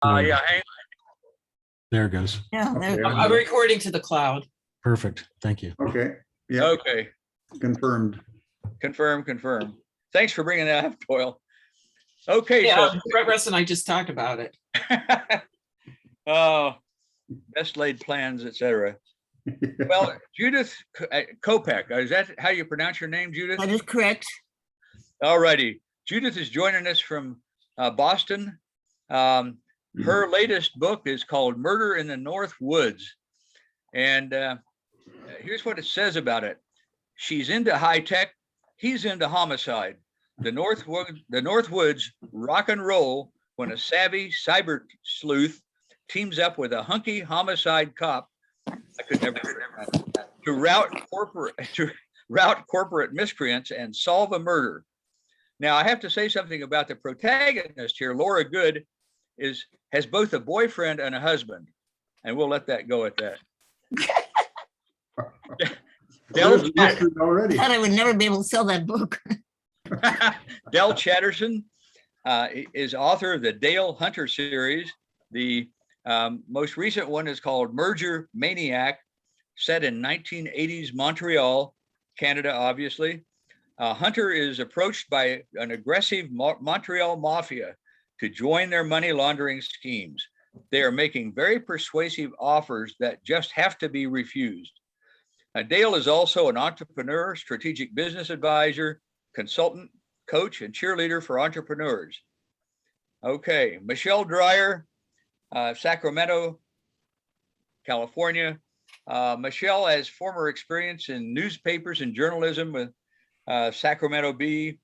Yeah, hang There it goes. Yeah, there, Okay. I'm recording to the cloud. Perfect. Thank you. Okay, on. yeah, Okay, confirmed. confirm. Thanks for bringing that up, Doyle. Okay, Yeah, Russ and I just talked about it. so. Oh, best laid plans, etc. Well, Judith Copek, is that how you pronounce your name, Judith? that is correct. All righty. Judith is joining us from Boston. Her latest book is called Murder in the North Woods. And here's what it says about it. She's into high tech. He's into homicide. The North Woods rock and roll when a savvy cyber sleuth teams up with a hunky homicide cop. I could never to rout corporate miscreants and solve a murder. Now, I have to say something about the protagonist here. Laura Good has both a boyfriend and a husband, and we'll let that go at that. Already. I thought I would never be able to sell that book. Del Chatterson is author of the Dale Hunter series. The most recent one is called Merger Maniac, set in 1980s Montreal, Canada, obviously. Hunter is approached by an aggressive Montreal mafia to join their money laundering schemes. They are making very persuasive offers that just have to be refused. Dale is also an entrepreneur, strategic business advisor, consultant, coach, and cheerleader for entrepreneurs. Okay, Michele Drier, Sacramento, California. Michele has former experience in newspapers and journalism with Sacramento Bee.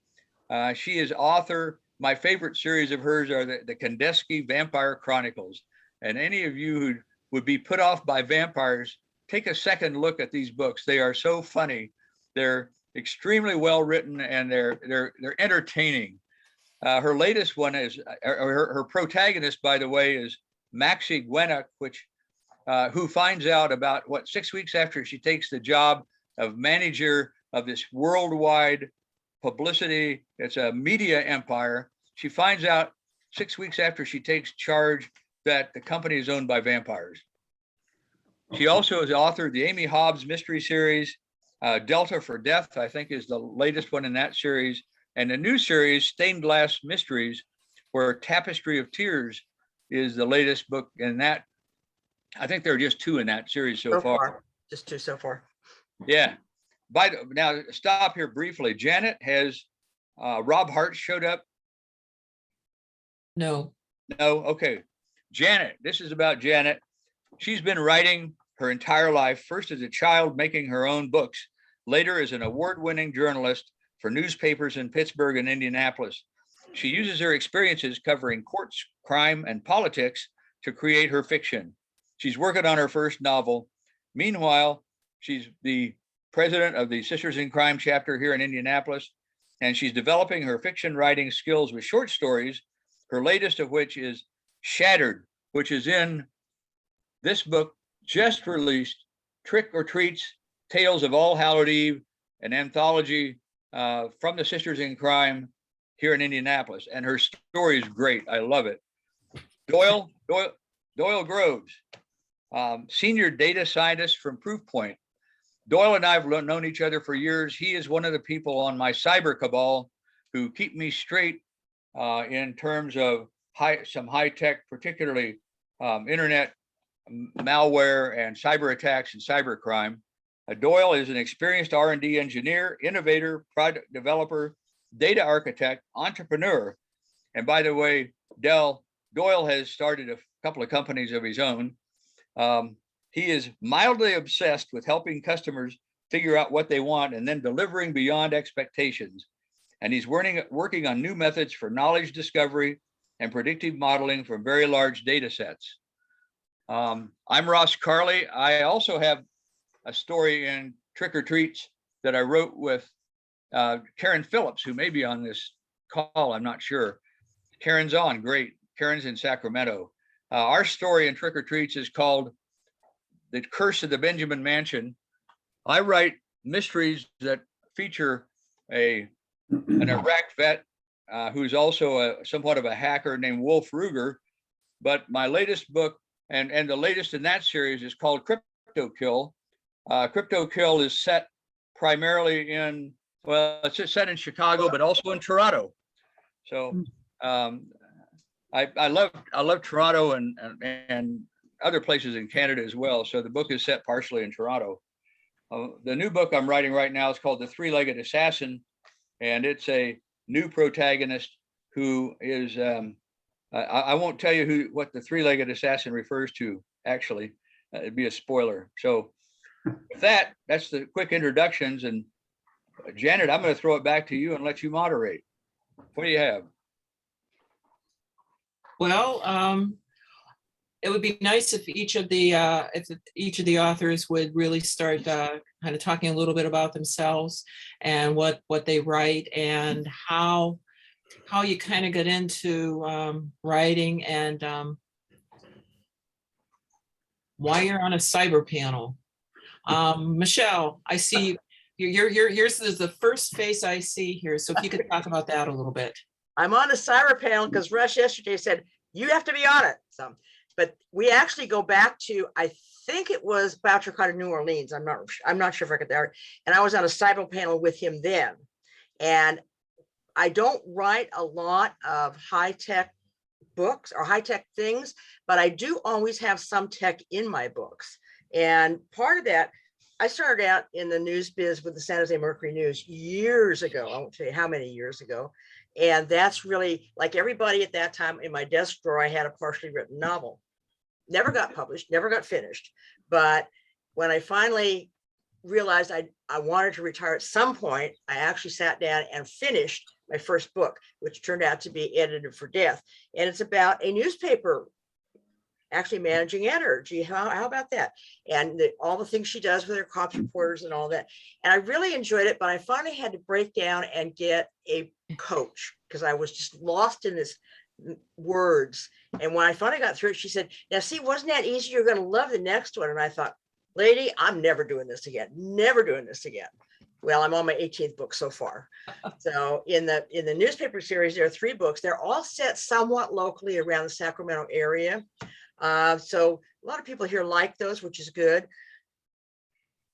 She is author. My favorite series of hers are the Kandinsky Vampire Chronicles. And any of you who would be put off by vampires, take a second look at these books. They are so funny. They're extremely well written and they're entertaining. Her latest one is her protagonist, by the way, is Maxie Gwennock, who finds out about 6 weeks after she takes the job of manager of this worldwide publicity. It's a media empire. She finds out 6 weeks after she takes charge that the company is owned by vampires. She also is the author of the Amy Hobbs mystery series, Delta for Death, I think is the latest one in that series. And the new series, Stained Glass Mysteries, where Tapestry of Tears is the latest book in that. I think there are just two in that series so far. Just two so far. Yeah. Now, stop here briefly. Janet, has Rob Hart showed up? No. No? Okay. Janet, this is about Janet. She's been writing her entire life, first as a child making her own books, later as an award-winning journalist for newspapers in Pittsburgh and Indianapolis. She uses her experiences covering courts, crime, and politics to create her fiction. She's working on her first novel. Meanwhile, she's the president of the Sisters in Crime chapter here in Indianapolis, and she's developing her fiction writing skills with short stories, her latest of which is Shattered, which is in this book just released, Trick or Treats, Tales of All Hallowed Eve, an anthology from the Sisters in Crime here in Indianapolis. And her story is great. I love it. Doyle Groves, senior data scientist from Proofpoint. Doyle and I have known each other for years. He is one of the people on my cyber cabal who keep me straight in terms of some high tech, particularly internet malware and cyber attacks and cyber crime. Doyle is an experienced R&D engineer, innovator, product developer, data architect, entrepreneur. And by the way, Doyle has started a couple of companies of his own. He is mildly obsessed with helping customers figure out what they want and then delivering beyond expectations. And he's working on new methods for knowledge discovery and predictive modeling from very large data sets. I'm Ross Carley. I also have a story in Trick or Treats that I wrote with Karen Phillips, who may be on this call, I'm not sure. Karen's on, great. Karen's in Sacramento. Our story in Trick or Treats is called The Curse of the Benjamin Mansion. I write mysteries that feature an Iraq vet who's also somewhat of a hacker named Wolf Ruger. But my latest book and the latest in that series is called Cryptokill. Cryptokill is set primarily in, well, it's set in Chicago, but also in Toronto. So I love Toronto and other places in Canada as well. So the book is set partially in Toronto. The new book I'm writing right now is called The Three-Legged Assassin, and it's a new protagonist who is, I won't tell you what the three-legged assassin refers to, actually. It'd be a spoiler. So with that's the quick introductions. And Janet, I'm going to throw it back to you and let you moderate. What do you have? Well, it would be nice if each of the authors would really start kind of talking a little bit about themselves and what they write and how you kind of get into writing and why you're on a cyber panel. Michele, I see yours is the first face I see here. So if you could talk about that a little bit. I'm on a cyber panel because Russ yesterday said, you have to be on it. So, but we actually go back to, I think it was Bouchercon in New Orleans. I'm not sure if I got that right. And I was on a cyber panel with him then. And I don't write a lot of high-tech books or high-tech things, but I do always have some tech in my books. And part of that, I started out in the news biz with the San Jose Mercury News years ago. I won't tell you how many years ago. And that's really, like everybody at that time, in my desk drawer, I had a partially written novel. Never got published, never got finished. But when I finally realized I wanted to retire at some point, I actually sat down and finished my first book, which turned out to be Edited for Death. And it's about a newspaper actually managing editor. Gee, how about that? And all the things she does with her cops reporters and all that. And I really enjoyed it, but I finally had to break down and get a coach because I was just lost in this words. And when I finally got through it, she said, now see, wasn't that easy? You're going to love the next one. And I thought, lady, I'm never doing this again. Never doing this again. Well, I'm on my 18th book so far. So in the newspaper series, there are 3 books. They're all set somewhat locally around the Sacramento area. So a lot of people here like those, which is good.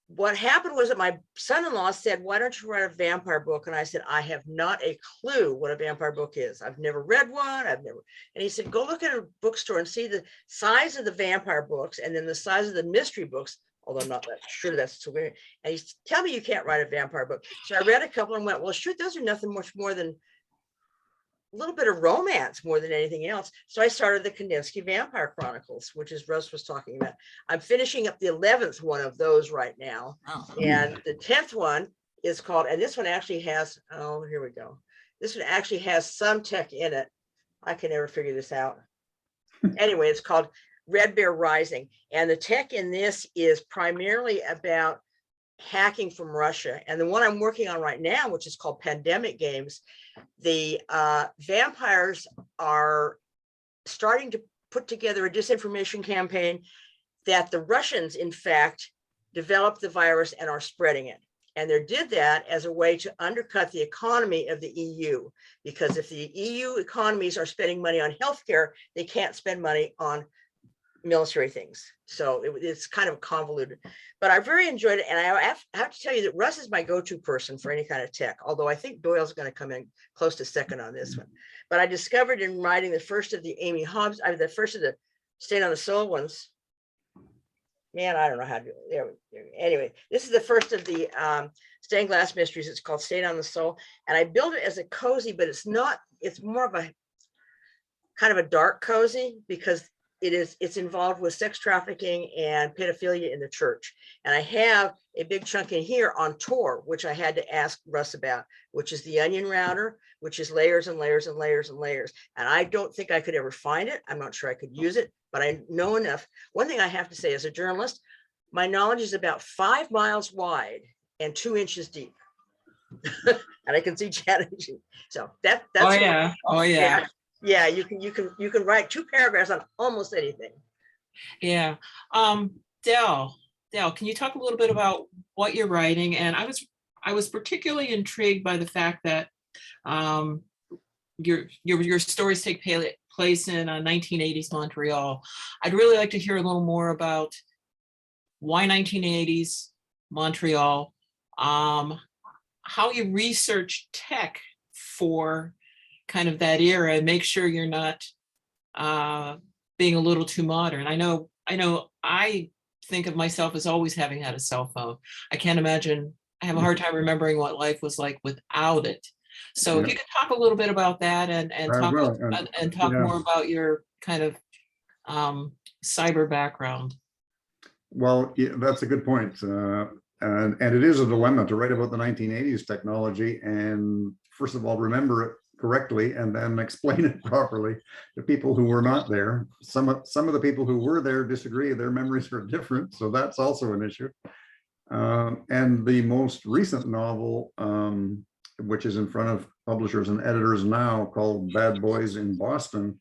What happened was that my son-in-law said, why don't you write a vampire book? And I said, I have not a clue what a vampire book is. I've never read one. And he said, go look at a bookstore and see the size of the vampire books and then the size of the mystery books. Although I'm not that sure that's so weird. And he said, tell me you can't write a vampire book. So I read a couple and went, well, shoot, those are nothing much more than a little bit of romance more than anything else. So I started the Kandinsky Vampire Chronicles, which is Russ was talking about. I'm finishing up the 11th one of those right now. Oh. And the 10th one is called, and this one actually has, oh, here we go. This one actually has some tech in it. I can never figure this out. Anyway, it's called Red Bear Rising. And the tech in this is primarily about hacking from Russia. And the one I'm working on right now, which is called Pandemic Games, the vampires are starting to put together a disinformation campaign that the Russians, in fact, developed the virus and are spreading it. And they did that as a way to undercut the economy of the EU, because if the EU economies are spending money on healthcare, they can't spend money on military things. So it's kind of convoluted, but I very enjoyed it. And I have to tell you that Russ is my go-to person for any kind of tech, although I think Doyle's going to come in close to second on this one. But I discovered in writing the first of the Amy Hobbs, the first of the Staying on the Soul ones. Man, I don't know how to do it. Anyway, this is the first of the stained glass mysteries. It's called Staying on the Soul. And I built it as a cozy, but it's not, it's more of a kind of a dark cozy because it's involved with sex trafficking and pedophilia in the church. And I have a big chunk in here on Tor, which I had to ask Russ about, which is the onion router, which is layers and layers and layers and layers. And I don't think I could ever find it. I'm not sure I could use it, but I know enough. One thing I have to say as a journalist, my knowledge is about 5 miles wide and 2 inches deep. And I can see challenging. So that's oh yeah. Oh yeah. Yeah, you can write 2 paragraphs on almost anything. Yeah. Dell, can you talk a little bit about what you're writing? And I was particularly intrigued by the fact that your stories take place in 1980s Montreal. I'd really like to hear a little more about why 1980s Montreal, how you research tech for kind of that era and make sure you're not being a little too modern. I know I think of myself as always having had a cell phone. I can't imagine, I have a hard time remembering what life was like without it. So if you could talk a little bit about that and talk Yeah. more about your kind of cyber background. Well, yeah, that's a good point. And it is a dilemma to write about the 1980s technology and first of all, remember it correctly and then explain it properly to people who were not there. Some of the people who were there disagree, their memories are different, so that's also an issue. And the most recent novel, which is in front of publishers and editors now, called Bad Boys in Boston,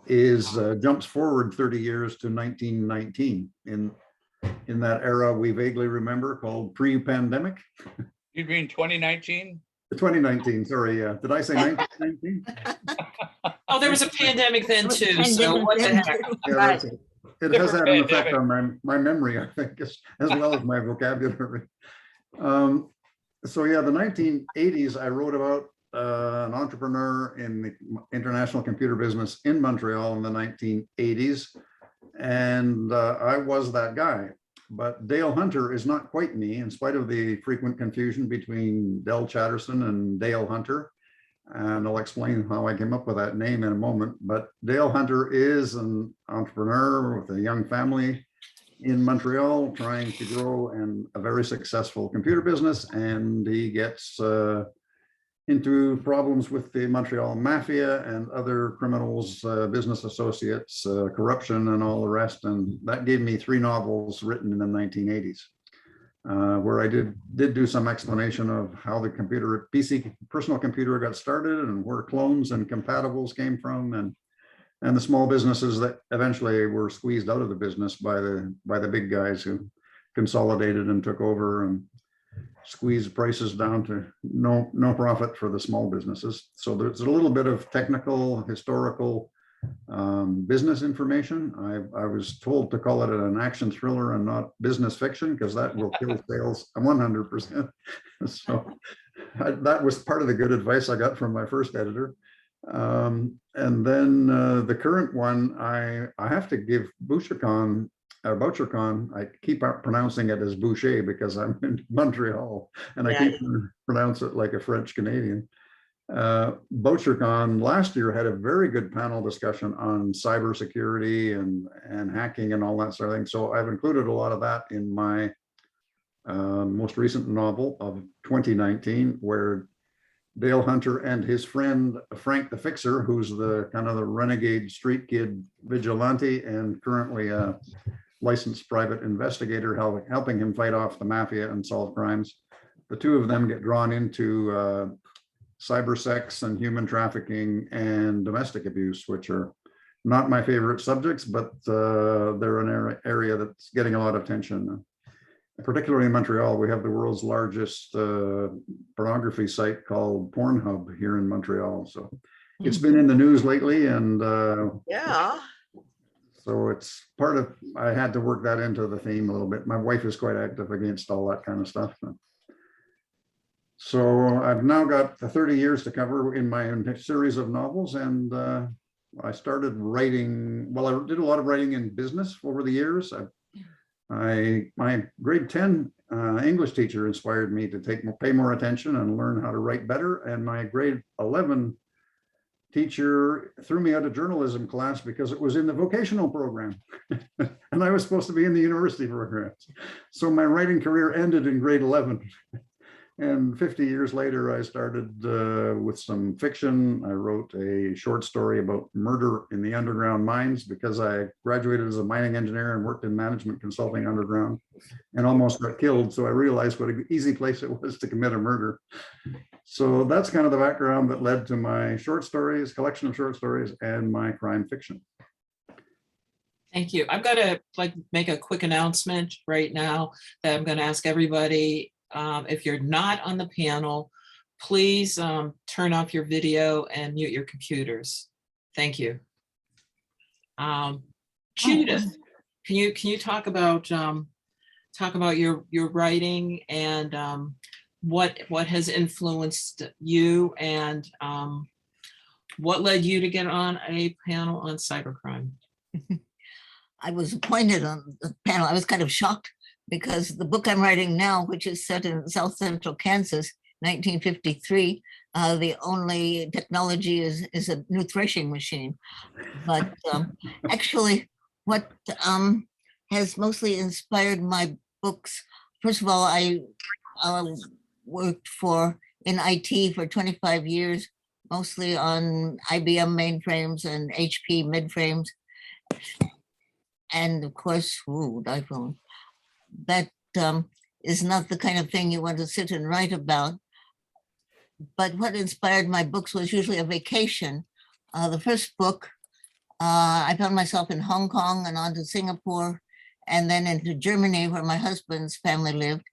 is jumps forward 30 years to 1919 in that era we vaguely remember, called pre-pandemic. You mean 2019? 2019, sorry, yeah. Did I say 1919? Oh, there was a pandemic then too, so what the heck? Yeah, that's it. It has had an effect on my memory, I think, as well as my vocabulary. So yeah, the 1980s, I wrote about an entrepreneur in the international computer business in Montreal in the 1980s. And I was that guy. But Dale Hunter is not quite me, in spite of the frequent confusion between Del Chatterson and Dale Hunter. And I'll explain how I came up with that name in a moment. But Dale Hunter is an entrepreneur with a young family in Montreal trying to grow a very successful computer business. And he gets into problems with the Montreal mafia and other criminals, business associates, corruption and all the rest. And that gave me 3 novels written in the 1980s, where I did do some explanation of how the PC personal computer got started and where clones and compatibles came from and the small businesses that eventually were squeezed out of the business by the big guys who consolidated and took over and squeeze prices down to no profit for the small businesses. So there's a little bit of technical, historical, business information. I was told to call it an action thriller and not business fiction because that will kill sales 100%. So that was part of the good advice I got from my first editor. And then the current one, I have to give Bouchercon. I keep pronouncing it as Boucher because I'm in Montreal and I keep pronounce it like a French Canadian. Bouchercon last year had a very good panel discussion on cybersecurity and hacking and all that sort of thing. So I've included a lot of that in my most recent novel of 2019, where Dale Hunter and his friend Frank the Fixer, who's the kind of the renegade street kid vigilante and currently a licensed private investigator, helping him fight off the mafia and solve crimes. The two of them get drawn into cyber sex and human trafficking and domestic abuse, which are not my favorite subjects, but they're an area that's getting a lot of attention. Particularly in Montreal, we have the world's largest pornography site called Pornhub here in Montreal. So it's been in the news lately, and so it's part of, I had to work that into the theme a little bit. My wife is quite active against all that kind of stuff. So I've now got 30 years to cover in my series of novels, and I started writing, well, I did a lot of writing in business over the years. My grade 10 English teacher inspired me to pay more attention and learn how to write better. And my grade 11 teacher threw me out of journalism class because it was in the vocational program. And I was supposed to be in the university program. So my writing career ended in grade 11. And 50 years later, I started with some fiction. I wrote a short story about murder in the underground mines because I graduated as a mining engineer and worked in management consulting underground and almost got killed. So I realized what an easy place it was to commit a murder. So that's kind of the background that led to my short stories, collection of short stories, and my crime fiction. Thank you. I've got to make a quick announcement right now that I'm going to ask everybody, if you're not on the panel, please turn off your video and mute your computers. Thank you. Judith, can you talk about your writing and what has influenced you and what led you to get on a panel on cybercrime? I was appointed on the panel. I was kind of shocked because the book I'm writing now, which is set in South Central Kansas, 1953, the only technology is a new threshing machine. But actually, what has mostly inspired my books, first of all, I worked in IT for 25 years, mostly on IBM mainframes and HP midframes. And of course, iPhone. That is not the kind of thing you want to sit and write about. But what inspired my books was usually a vacation. The first book, I found myself in Hong Kong and on to Singapore, and then into Germany where my husband's family lived.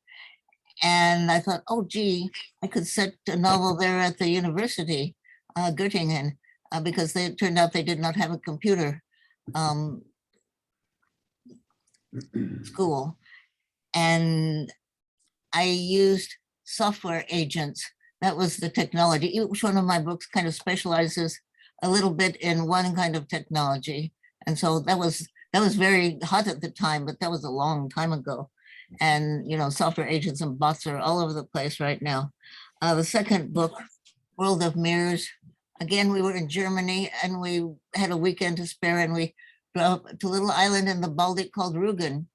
And I thought, oh, gee, I could set a novel there at the university, Göttingen, because it turned out they did not have a computer school. And I used software agents. That was the technology. Each one of my books kind of specializes a little bit in one kind of technology. And so that was very hot at the time, but that was a long time ago. And, software agents and bots are all over the place right now. The second book, World of Mirrors, again, we were in Germany and we had a weekend to spare and we drove to a little island in the Baltic called Rügen.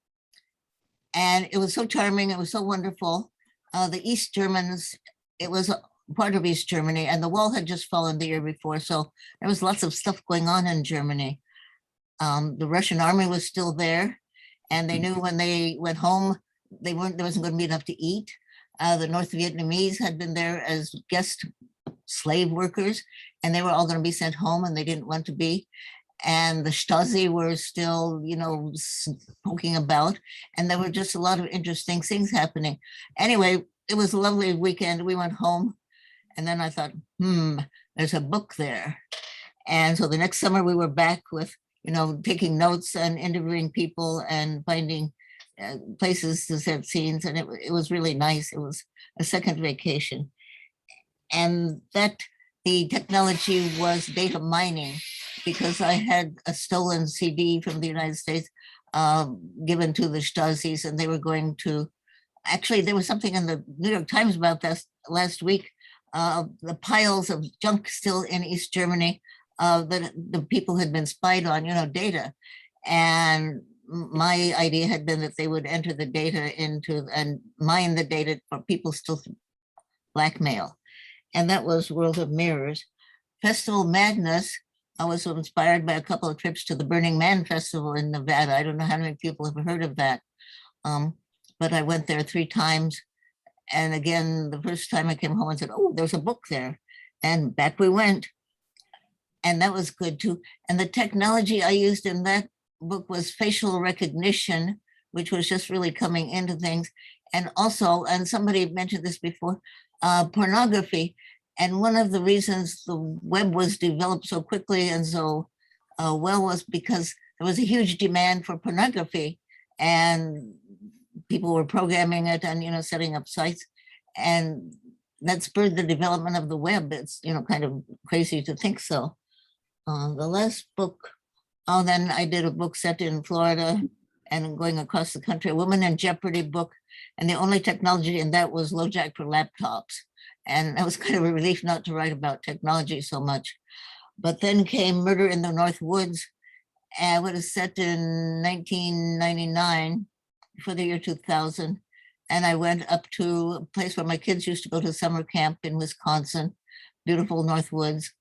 And it was so charming. It was so wonderful. The East Germans, it was a part of East Germany and the wall had just fallen the year before. So there was lots of stuff going on in Germany. The Russian army was still there and they knew when they went home, there wasn't going to be enough to eat. The North Vietnamese had been there as guest slave workers and they were all going to be sent home and they didn't want to be. And the Stasi were still, poking about. And there were just a lot of interesting things happening. Anyway, it was a lovely weekend. We went home. And then I thought, there's a book there. And so the next summer we were back with, taking notes and interviewing people and finding places to set scenes. And it was really nice. It was a second vacation. And the technology was data mining, because I had a stolen CD from the United States given to the Stasis, and they were going to, actually there was something in the New York Times about this last week, the piles of junk still in East Germany that the people had been spied on, data. And my idea had been that they would enter the data and mine the data for people still to blackmail. And that was World of Mirrors. Festival Madness, I was inspired by a couple of trips to the Burning Man Festival in Nevada. I don't know how many people have heard of that, but I went there 3 times. And again, the first time I came home and said, oh, there's a book there. And back we went. And that was good too. And the technology I used in that book was facial recognition, which was just really coming into things. And also, and somebody mentioned this before, pornography. And one of the reasons the web was developed so quickly and so well was because there was a huge demand for pornography and people were programming it and, setting up sites. And that spurred the development of the web. It's, kind of crazy to think so. The last book, then I did a book set in Florida and going across the country, a Woman in Jeopardy book. And the only technology in that was LoJack for laptops. And that was kind of a relief not to write about technology so much. But then came Murder in the North Woods, and it was set in 1999 for the year 2000. And I went up to a place where my kids used to go to summer camp in Wisconsin, beautiful North Woods.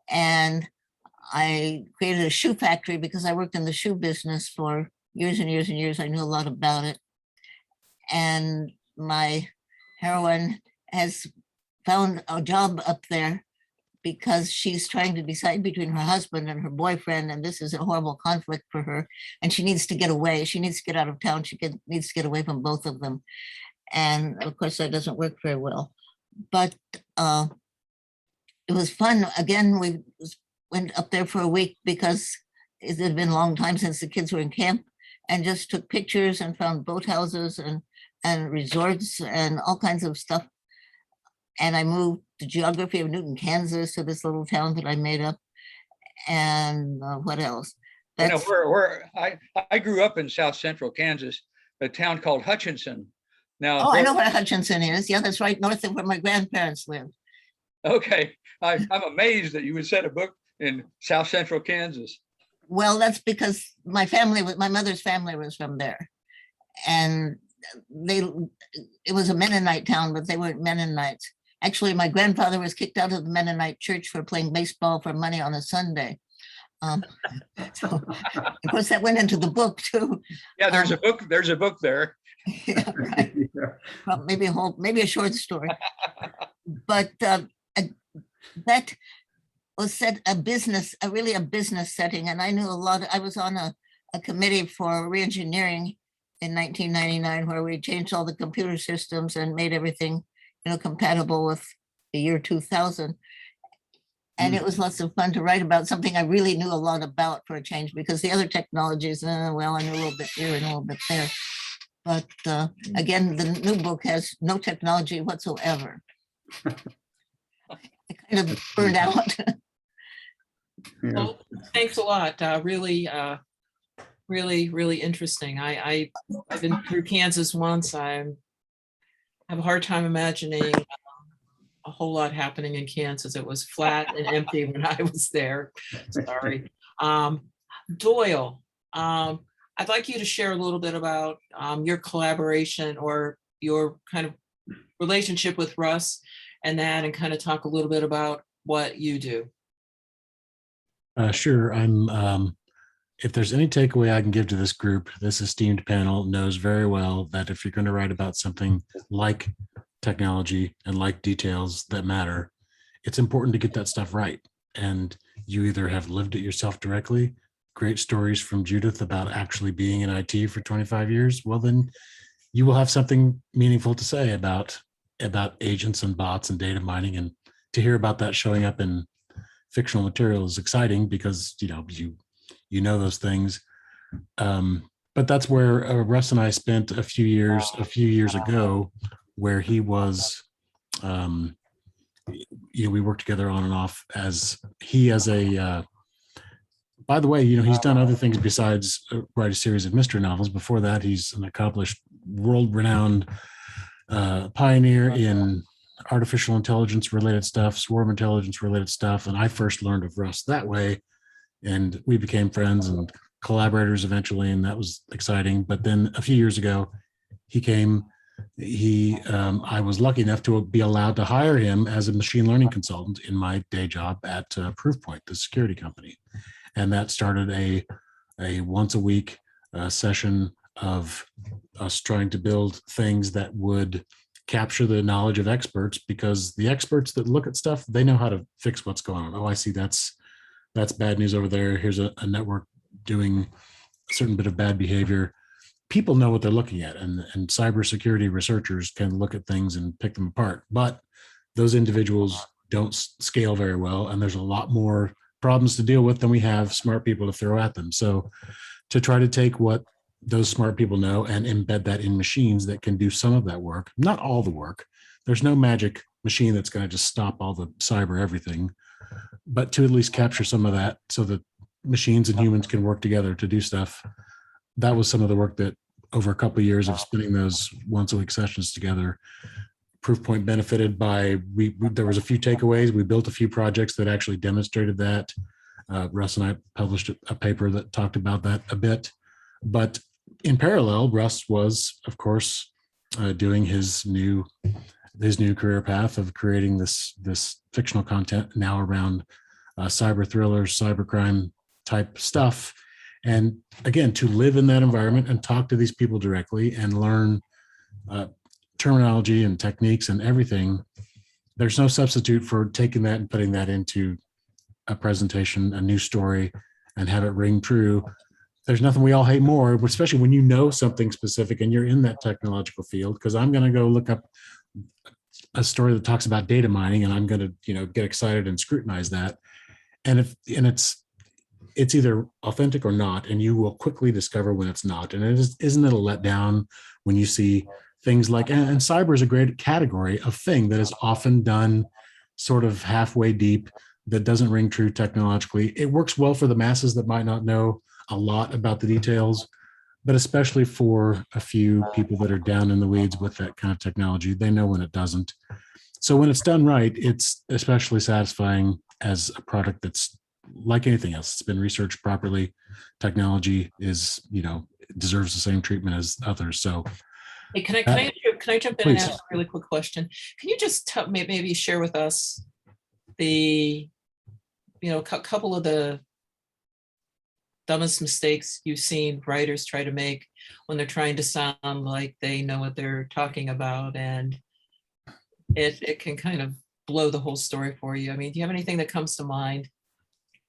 And I created a shoe factory because I worked in the shoe business for years and years and years. I knew a lot about it. And my heroine has found a job up there because she's trying to decide between her husband and her boyfriend, and this is a horrible conflict for her, and she needs to get away. She needs to get out of town. She needs to get away from both of them. And of course, that doesn't work very well. But it was fun. Again, we went up there for a week because it had been a long time since the kids were in camp, and just took pictures and found boathouses and resorts and all kinds of stuff. And I moved the geography of Newton, Kansas to this little town that I made up. And what else? You know, That's, I grew up in South Central Kansas, a town called Hutchinson. Now, oh, I know where Hutchinson is. Yeah, that's right north of where my grandparents lived. okay, I'm amazed that you would set a book in South Central Kansas. Well, that's because my mother's family was from there. And it was a Mennonite town, but they weren't Mennonites. Actually, my grandfather was kicked out of the Mennonite church for playing baseball for money on a Sunday. So, of course, that went into the book too. Yeah, there's a book there. Yeah, right. Yeah. Well, maybe a short story. But that was set a business setting. And I knew a lot. I was on a committee for reengineering in 1999, where we changed all the computer systems and made everything, compatible with the year 2000. And it was lots of fun to write about something I really knew a lot about for a change, because the other technologies, well, I knew a little bit here and a little bit there. But again, the new book has no technology whatsoever. I kind of burned out. Yeah. Well, thanks a lot. Really interesting. I've been through Kansas once. I have a hard time imagining a whole lot happening in Kansas. It was flat and empty when I was there. Sorry. Doyle, I'd like you to share a little bit about your collaboration or your kind of relationship with Russ and kind of talk a little bit about what you do. Sure. If there's any takeaway I can give to this group, this esteemed panel knows very well that if you're going to write about something like technology and like details that matter, it's important to get that stuff right. And you either have lived it yourself directly, great stories from Judith about actually being in IT for 25 years, well, then you will have something meaningful to say about agents and bots and data mining. And to hear about that showing up in fictional material is exciting because, you know those things. But that's where Russ and I spent a few years ago, where he was, we worked together on and off by the way, he's done other things besides write a series of mystery novels. Before that, he's an accomplished, world-renowned pioneer in artificial intelligence related stuff, swarm intelligence related stuff. And I first learned of Russ that way. And we became friends and collaborators eventually, and that was exciting. But then a few years ago, he came. I was lucky enough to be allowed to hire him as a machine learning consultant in my day job at Proofpoint, the security company, and that started a once a week session of us trying to build things that would capture the knowledge of experts, because the experts that look at stuff, they know how to fix what's going on. Oh, I see that's bad news over there. Here's a network doing a certain bit of bad behavior. People know what they're looking at, and cybersecurity researchers can look at things and pick them apart. But those individuals don't scale very well, and there's a lot more problems to deal with than we have smart people to throw at them. So to try to take what those smart people know and embed that in machines that can do some of that work, not all the work. There's no magic machine that's going to just stop all the cyber everything, but to at least capture some of that so that machines and humans can work together to do stuff. That was some of the work that over a couple of years of spending those once a week sessions together, Proofpoint benefited by. There was a few takeaways. We built a few projects that actually demonstrated that. Russ and I published a paper that talked about that a bit. But in parallel, Russ was, of course, doing his new career path of creating this fictional content now around cyber thrillers, cybercrime type stuff. And again, to live in that environment and talk to these people directly and learn terminology and techniques and everything, there's no substitute for taking that and putting that into a presentation, a new story, and have it ring true. There's nothing we all hate more, especially when you know something specific and you're in that technological field, because I'm going to go look up a story that talks about data mining and I'm going to, get excited and scrutinize that. And it's it's either authentic or not, and you will quickly discover when it's not. And isn't it a letdown when you see things like, and cyber is a great category of thing that is often done sort of halfway deep, that doesn't ring true technologically. It works well for the masses that might not know a lot about the details, but especially for a few people that are down in the weeds with that kind of technology, they know when it doesn't. So when it's done right, it's especially satisfying as a product that's like anything else. It's been researched properly. Technology is, deserves the same treatment as others. So Hey, can I jump in and please. ask a really quick question? Can you just maybe share with us the, couple of the dumbest mistakes you've seen writers try to make when they're trying to sound like they know what they're talking about, and it can kind of blow the whole story for you? I mean, do you have anything that comes to mind?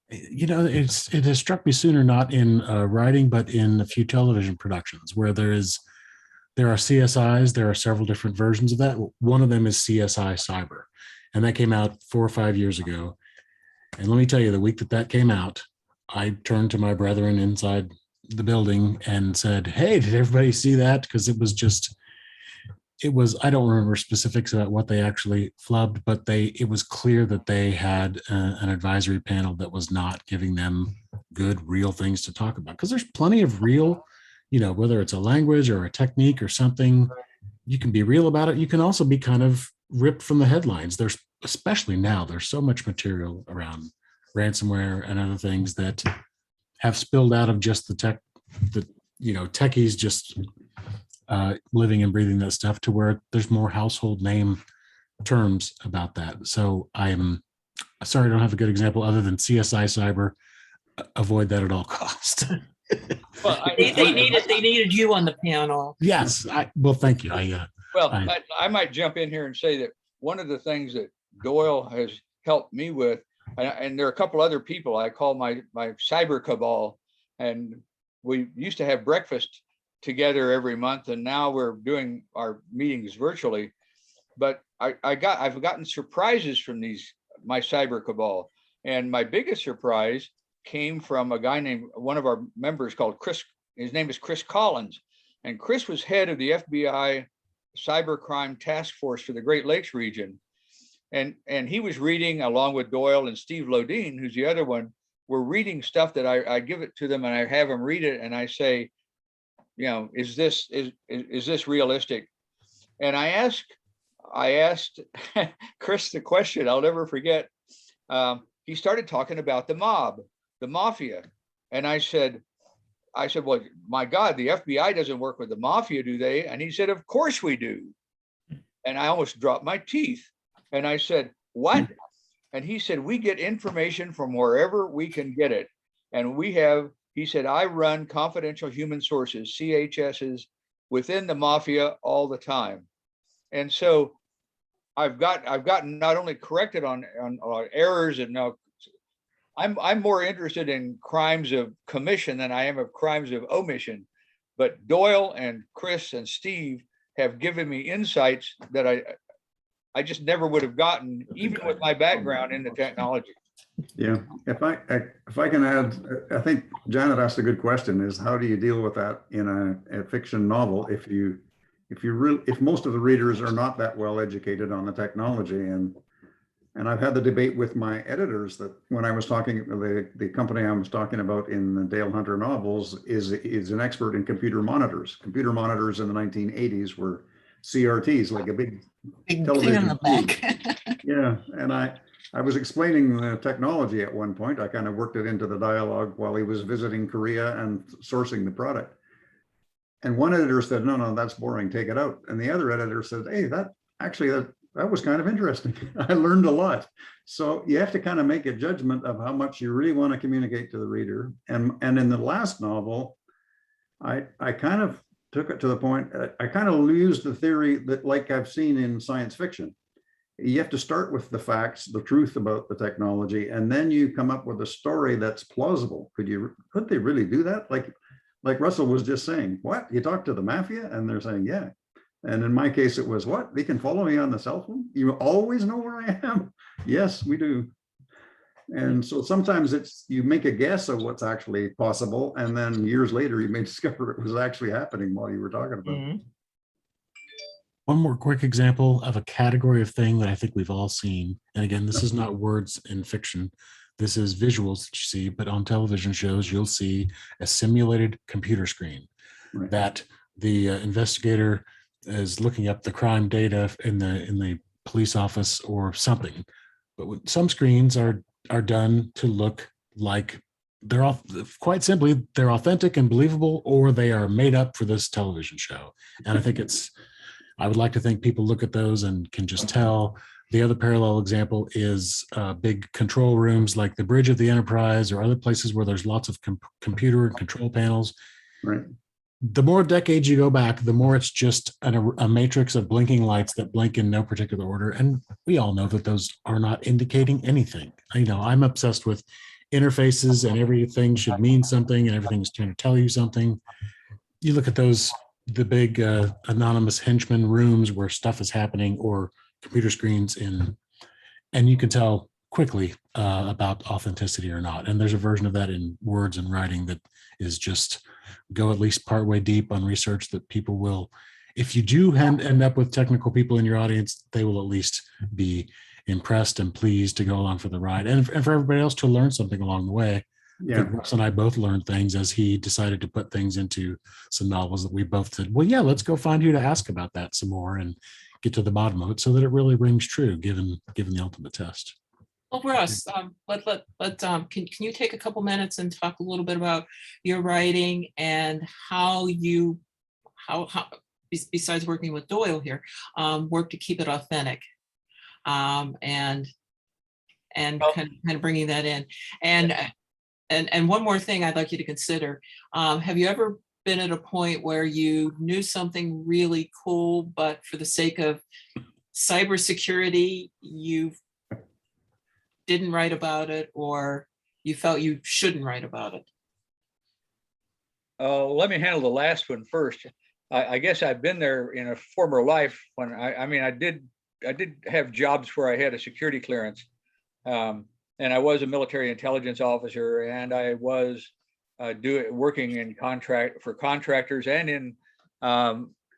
It has struck me sooner, not in writing, but in a few television productions where there are CSIs. There are several different versions of that. One of them is CSI Cyber, and that came out 4 or 5 years ago. And let me tell you, the week that came out, I turned to my brethren inside the building and said, "Hey, did everybody see that?" Because it was, I don't remember specifics about what they actually flubbed, but it was clear that they had an advisory panel that was not giving them good, real things to talk about. Because there's plenty of real, whether it's a language or a technique or something, you can be real about it. You can also be kind of ripped from the headlines. Especially now, there's so much material around ransomware and other things that have spilled out of just the tech, techies just living and breathing that stuff, to where there's more household name terms about that. So I'm sorry, I don't have a good example other than CSI Cyber. Avoid that at all costs. Well, They needed you on the panel. Yes. Well, thank you. I might jump in here and say that one of the things that Doyle has helped me with, and there are a couple other people I call my cyber cabal, and we used to have breakfast together every month, and now we're doing our meetings virtually. But I've gotten surprises from my cyber cabal, and my biggest surprise came from a guy named, one of our members called Chris. His name is Chris Collins, and Chris was head of the FBI cybercrime task force for the Great Lakes region. And he was reading, along with Doyle and Steve Lodine, who's the other one, were reading stuff that I give it to them, and I have them read it, and I say, is this realistic? And I asked Chris the question I'll never forget. He started talking about the mafia. And I said, well, my God, the FBI doesn't work with the mafia, do they? And he said, of course we do. And I almost dropped my teeth. And I said, what? And he said, we get information from wherever we can get it. And he said, I run confidential human sources, CHSs, within the mafia all the time. And so I've gotten not only corrected on errors, and now I'm more interested in crimes of commission than I am of crimes of omission. But Doyle and Chris and Steve have given me insights that I just never would have gotten, even with my background in the technology. Yeah, if I can add, I think Janet asked a good question: is how do you deal with that in a fiction novel if most of the readers are not that well educated on the technology? And I've had the debate with my editors that when I was talking, the company I was talking about in the Dale Hunter novels is an expert in computer monitors. Computer monitors in the 1980s were CRTs, like a big television in the back. Yeah, and I was explaining the technology at one point. I kind of worked it into the dialogue while he was visiting Korea and sourcing the product. And one editor said, no, that's boring, take it out. And the other editor said, hey, that was kind of interesting. I learned a lot. So you have to kind of make a judgment of how much you really want to communicate to the reader. And in the last novel, I kind of took it to the point, I kind of used the theory that, like I've seen in science fiction, you have to start with the facts, the truth about the technology, and then you come up with a story that's plausible. Could they really do that? Like Russell was just saying, what? You talk to the mafia? And they're saying, yeah. And in my case, it was, what? They can follow me on the cell phone? You always know where I am? Yes, we do. And so sometimes you make a guess of what's actually possible, and then years later you may discover it was actually happening while you were talking about it. One more quick example of a category of thing that I think we've all seen. And again, this is not words in fiction. This is visuals that you see, but on television shows, you'll see a simulated computer screen Right. that the investigator is looking up the crime data in the police office or something. But some screens are done to look like they're all, quite simply, they're authentic and believable, or they are made up for this television show. And I think I would like to think people look at those and can just tell. The other parallel example is big control rooms like the bridge of the Enterprise or other places where there's lots of computer and control panels. Right. The more decades you go back, the more it's just a matrix of blinking lights that blink in no particular order. And we all know that those are not indicating anything. I'm obsessed with interfaces, and everything should mean something, and everything's trying to tell you something. You look at the big anonymous henchman rooms where stuff is happening, or computer screens and you can tell quickly about authenticity or not. And there's a version of that in words and writing that is just go at least partway deep on research that people will, if you do end up with technical people in your audience, they will at least be impressed and pleased to go along for the ride, and for everybody else to learn something along the way. Yeah. Russ and I both learned things as he decided to put things into some novels that we both said, well, yeah, let's go find you to ask about that some more and get to the bottom of it so that it really rings true given the ultimate test. Well, Russ, can you take a couple minutes and talk a little bit about your writing and how besides working with Doyle here, work to keep it authentic, and kind of bringing that in. And one more thing I'd like you to consider. Have you ever been at a point where you knew something really cool, but for the sake of cybersecurity, you didn't write about it, or you felt you shouldn't write about it? Let me handle the last one first. I guess I've been there in a former life when I did have jobs where I had a security clearance. And I was a military intelligence officer, and I was working in for contractors and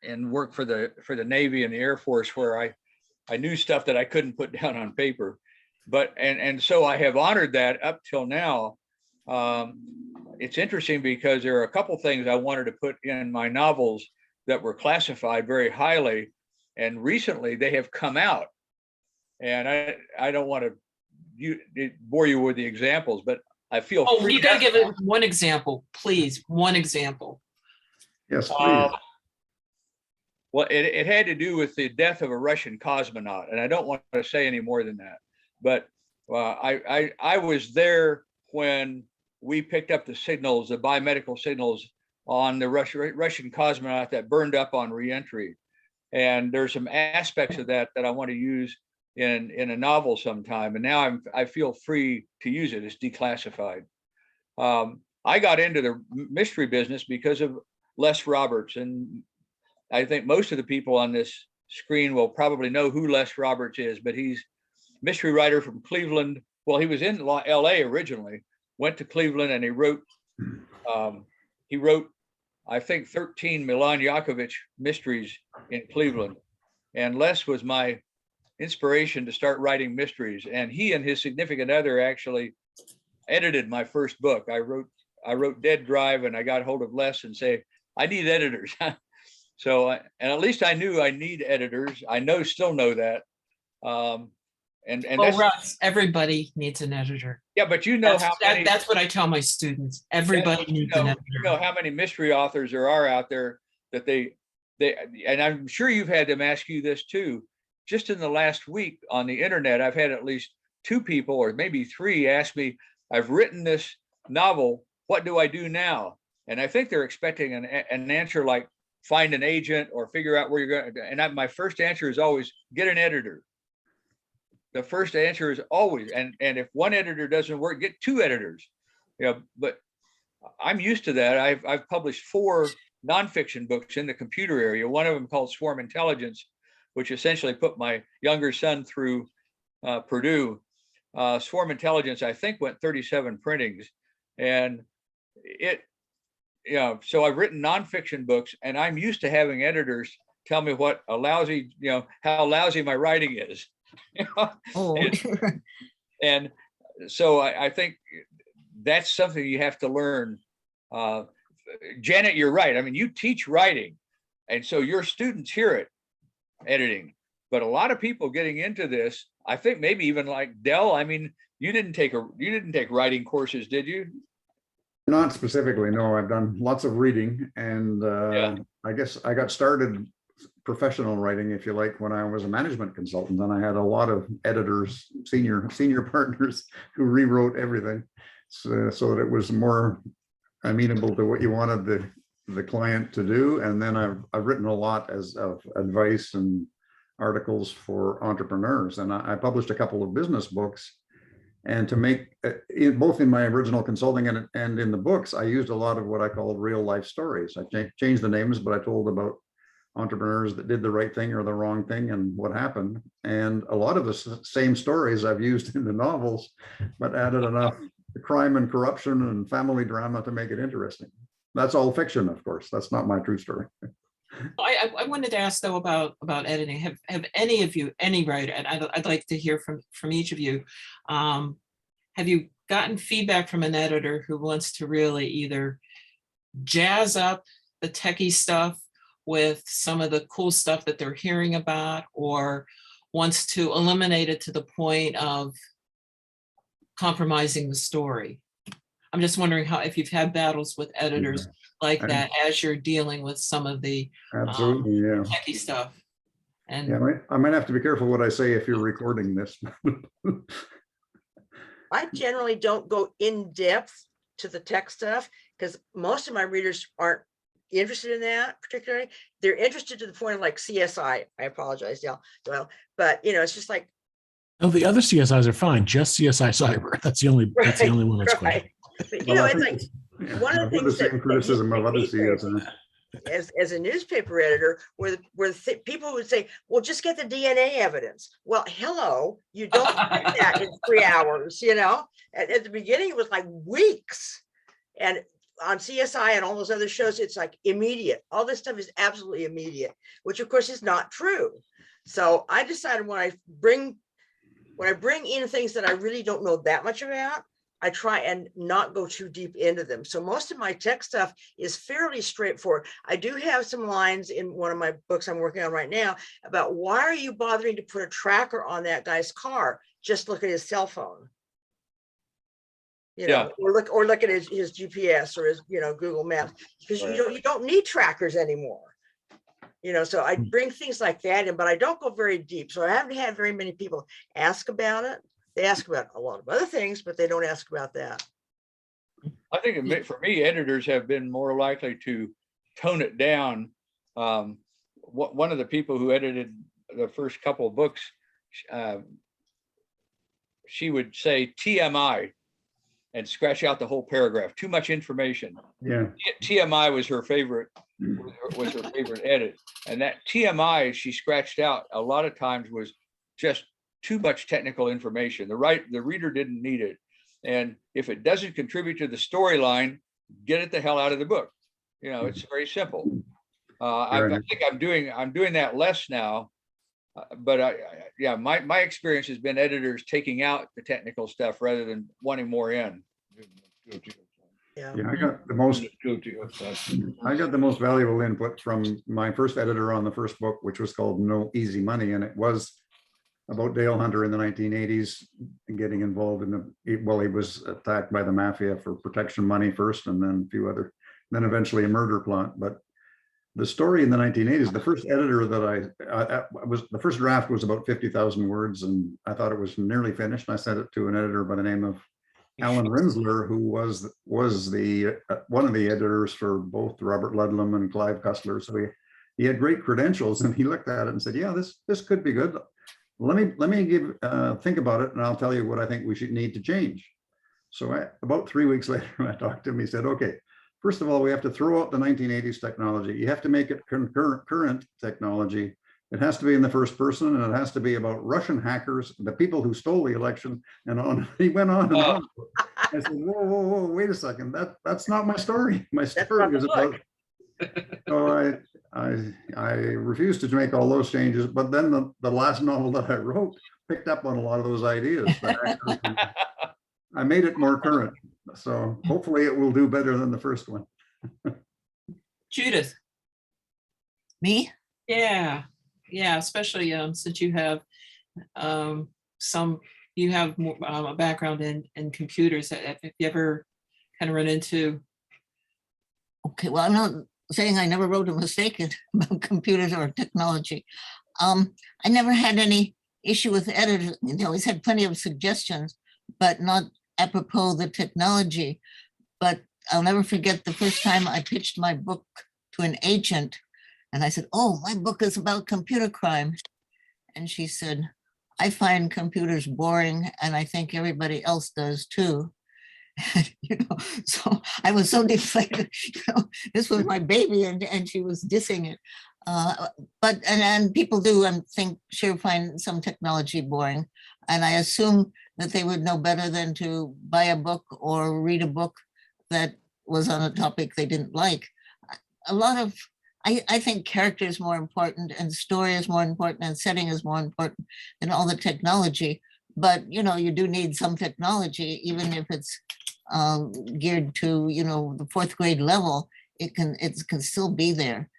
in work for the Navy and the Air Force, where I knew stuff that I couldn't put down on paper. But and so I have honored that up till now. It's interesting because there are a couple things I wanted to put in my novels that were classified very highly, and recently they have come out. And I don't want to bore you with the examples, but I feel free. You gotta give it one example, please. One example. Yes, please. Well, it had to do with the death of a Russian cosmonaut, and I don't want to say any more than that. But I was there when we picked up the signals, the biomedical signals on the Russian cosmonaut that burned up on reentry. And there's some aspects of that I want to use in a novel sometime. And now I feel free to use it. It's declassified. I got into the mystery business because of Les Roberts. And I think most of the people on this screen will probably know who Les Roberts is, but he's mystery writer from Cleveland. Well, he was in LA originally, went to Cleveland, and he wrote, I think, 13 Milan Yakovich mysteries in Cleveland. And Les was my inspiration to start writing mysteries. And he and his significant other actually edited my first book. I wrote Dead Drive, and I got hold of Les and say, I need editors. So, and at least I knew I need editors. I still know that. And that's, Russ, everybody needs an editor. Yeah, but that's what I tell my students. Everybody needs an editor. You know how many mystery authors there are out there that they, and I'm sure you've had them ask you this too. Just in the last week on the internet, I've had at least 2 people, or maybe 3, ask me, I've written this novel, what do I do now? And I think they're expecting an answer like find an agent or figure out where you're going. And my first answer is always get an editor. The first answer is always, and if one editor doesn't work, get 2 editors. But I'm used to that. I've published 4 nonfiction books in the computer area. One of them called Swarm Intelligence, which essentially put my younger son through Purdue. Swarm Intelligence, I think, went 37 printings. And so I've written nonfiction books, and I'm used to having editors tell me what a lousy, how lousy my writing is. Oh. And so I think that's something you have to learn. Janet, you're right. I mean, you teach writing, and so your students hear it, editing. But a lot of people getting into this, I think maybe even like Dell, I mean, you didn't take writing courses, did you? Not specifically, no. I've done lots of reading, and I guess I got started professional writing, if you like, when I was a management consultant, and I had a lot of editors, senior partners who rewrote everything so that it was more amenable to what you wanted the client to do. And then I've written a lot of advice and articles for entrepreneurs, and I published a couple of business books. And to make both in my original consulting and in the books, I used a lot of what I called real life stories. I changed the names, but I told about entrepreneurs that did the right thing or the wrong thing and what happened. And a lot of the same stories I've used in the novels, but added enough crime and corruption and family drama to make it interesting. That's all fiction, of course. That's not my true story. I wanted to ask though about editing. Have any of you, any writer, and I'd like to hear from each of you, have you gotten feedback from an editor who wants to really either jazz up the techie stuff with some of the cool stuff that they're hearing about, or wants to eliminate it to the point of compromising the story? I'm just wondering if you've had battles with editors like that as you're dealing with some of the absolutely techie stuff. And yeah, I might have to be careful what I say if you're recording this. I generally don't go in depth to the tech stuff because most of my readers aren't interested in that particularly. They're interested to the point of like CSI. I apologize, Doyle, but it's just like. Oh, the other CSIs are fine. Just CSI Cyber. That's the only one that's right. questionable. But, it's like one of the things the same criticism of other CSIs. As a newspaper editor, where people would say, well, just get the DNA evidence. Well, hello, you don't get that in 3 hours, At the beginning, it was like weeks. And on CSI and all those other shows, it's like immediate. All this stuff is absolutely immediate, which of course is not true. So I decided when I bring in things that I really don't know that much about, I try and not go too deep into them. So most of my tech stuff is fairly straightforward. I do have some lines in one of my books I'm working on right now about why are you bothering to put a tracker on that guy's car? Just look at his cell phone. Or look at his GPS or his Google Maps, because you don't need trackers anymore. So I bring things like that in, but I don't go very deep. So I haven't had very many people ask about it. They ask about a lot of other things, but they don't ask about that. I think for me, editors have been more likely to tone it down. One of the people who edited the first couple of books, she would say TMI and scratch out the whole paragraph. Too much information. Yeah. TMI was her favorite. Was her favorite edit, and that TMI she scratched out a lot of times was just too much technical information. The reader didn't need it, and if it doesn't contribute to the storyline, get it the hell out of the book. It's very simple. I think I'm doing that less now, but my experience has been editors taking out the technical stuff rather than wanting more in. Yeah, I got the most valuable input from my first editor on the first book, which was called No Easy Money, and it was about Dale Hunter in the 1980s getting involved in he was attacked by the mafia for protection money first, and then then eventually a murder plot. But the story in the 1980s, the first editor that the first draft was about 50,000 words, and I thought it was nearly finished. I sent it to an editor by the name of Alan Rinsler, who was the one of the editors for both Robert Ludlum and Clive Cussler. So he had great credentials, and he looked at it and said, "Yeah, this could be good. Let me think about it, and I'll tell you what I think we should need to change." So about 3 weeks later, I talked to him. He said, "Okay, first of all, we have to throw out the 1980s technology. You have to make it current technology, It has to be in the first person, and it has to be about Russian hackers, the people who stole the election, and on. He went on and on. I said, whoa, wait a second. That's not my story. My not story the is about. So I refused to make all those changes, but then the last novel that I wrote picked up on a lot of those ideas. I made it more current. So hopefully it will do better than the first one. Judith. Me? Yeah, especially since you have a background in computers. Have you ever kind of run into? Okay, well, I'm not saying I never wrote a mistake about computers or technology. I never had any issue with editors. I always had plenty of suggestions, but not apropos the technology. But I'll never forget the first time I pitched my book to an agent, and I said, "Oh, my book is about computer crime." And she said, "I find computers boring, and I think everybody else does too." So I was so deflated. This was my baby, and she was dissing it. But people do, I think, sure find some technology boring, and I assume that they would know better than to buy a book or read a book that was on a topic they didn't like. I think character is more important, and story is more important, and setting is more important than all the technology. But you do need some technology, even if it's geared to the fourth grade level. It can still be there.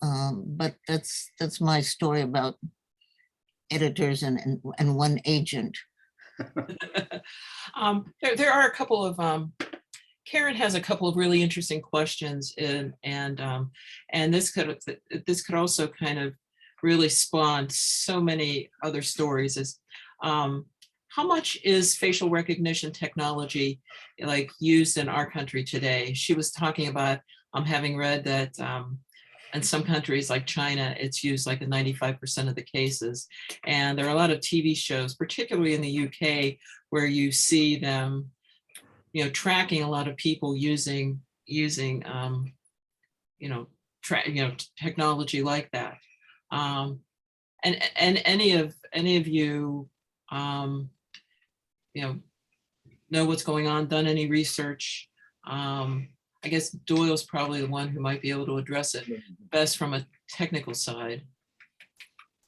But that's my story about editors and one agent. There are a couple of Karen has a couple of really interesting questions, and this could also kind of really spawn so many other stories. As how much is facial recognition technology like used in our country today? She was talking about having read that in some countries like China, it's used like in 95% of the cases. And there are a lot of TV shows, particularly in the UK, where you see them, tracking a lot of people using technology like that. And any of you, know what's going on, done any research? I guess Doyle's probably the one who might be able to address it best from a technical side.